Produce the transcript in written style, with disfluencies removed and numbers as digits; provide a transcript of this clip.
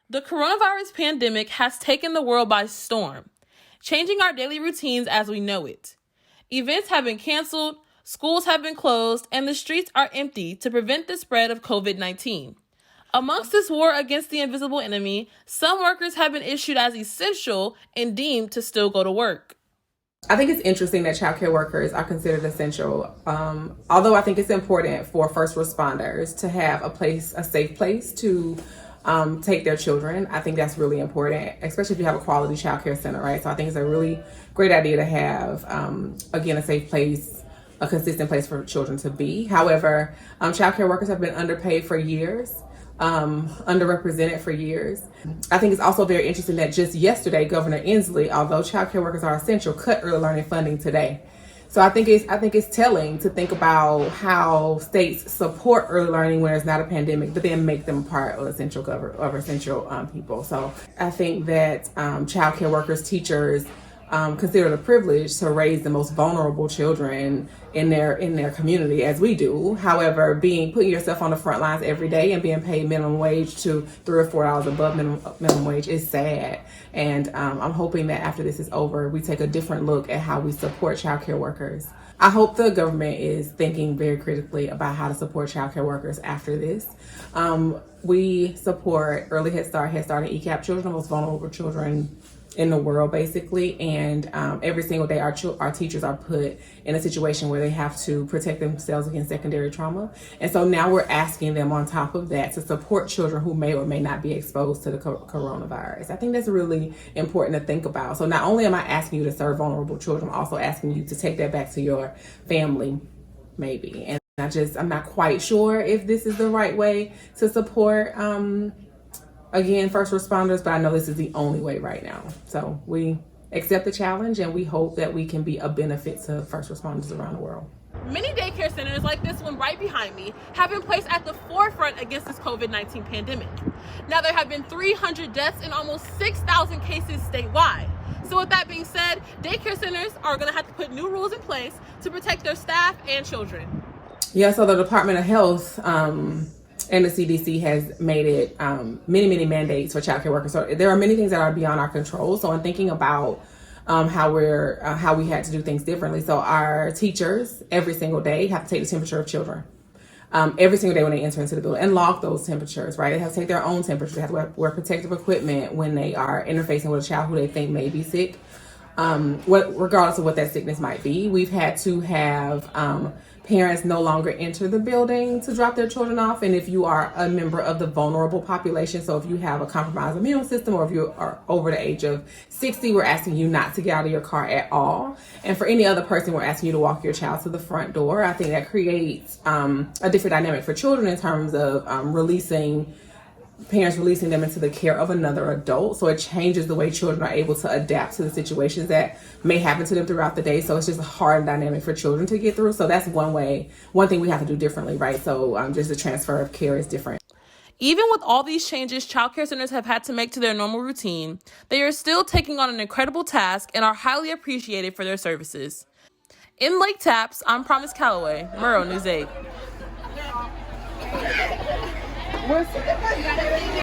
The coronavirus pandemic has taken the world by storm, changing our daily routines as we know it. Events have been canceled, schools have been closed, and the streets are empty to prevent the spread of COVID-19. Amongst this war against the invisible enemy, some workers have been issued as essential and deemed to still go to work. I think it's interesting that childcare workers are considered essential. Although I think it's important for first responders to have a safe place to take their children. I think that's really important, especially if you have a quality childcare center, right? So I think it's a really great idea to have, again, a safe place, a consistent place for children to be. However, childcare workers have been underpaid for years. Underrepresented for years. I think it's also very interesting that just yesterday, Governor Inslee, although childcare workers are essential, cut early learning funding today. So I think it's telling to think about how states support early learning when there's not a pandemic, but then make them part of essential people. So I think that childcare workers, teachers, consider it a privilege to raise the most vulnerable children in their community, as we do. However, putting yourself on the front lines every day and being paid minimum wage to $3 or $4 above minimum wage is sad. And I'm hoping that after this is over, we take a different look at how we support childcare workers. I hope the government is thinking very critically about how to support childcare workers after this. We support early Head Start, and ECAP children, the most vulnerable children in the world, basically, and every single day our teachers are put in a situation where they have to protect themselves against secondary trauma. And so now we're asking them on top of that to support children who may or may not be exposed to the coronavirus. I think that's really important to think about. So not only am I asking you to serve vulnerable children, I'm also asking you to take that back to your family, maybe. And I'm not quite sure if this is the right way to support again, first responders, but I know this is the only way right now. So we accept the challenge and we hope that we can be a benefit to first responders around the world. Many daycare centers like this one right behind me have been placed at the forefront against this COVID-19 pandemic. Now there have been 300 deaths and almost 6,000 cases statewide. So with that being said, daycare centers are going to have to put new rules in place to protect their staff and children. Yeah, so the Department of Health and the CDC has made it many mandates for childcare workers. So there are many things that are beyond our control. So I'm thinking about how we had to do things differently. So our teachers every single day have to take the temperature of children every single day when they enter into the building and log those temperatures, right? They have to take their own temperature. They have to wear protective equipment when they are interfacing with a child who they think may be sick. Regardless of what that sickness might be. We've had to have parents no longer enter the building to drop their children off. And if you are a member of the vulnerable population, so if you have a compromised immune system or if you are over the age of 60, we're asking you not to get out of your car at all. And for any other person, we're asking you to walk your child to the front door. I think that creates a different dynamic for children in terms of parents releasing them into the care of another adult. So it changes the way children are able to adapt to the situations that may happen to them throughout the day. So it's just a hard dynamic for children to get through. So that's one thing we have to do differently, right? So just the transfer of care is different. Even with all these changes childcare centers have had to make to their normal routine, they are still taking on an incredible task and are highly appreciated for their services. In Lake Tapps, I'm Promise Calloway, Murrow News 8.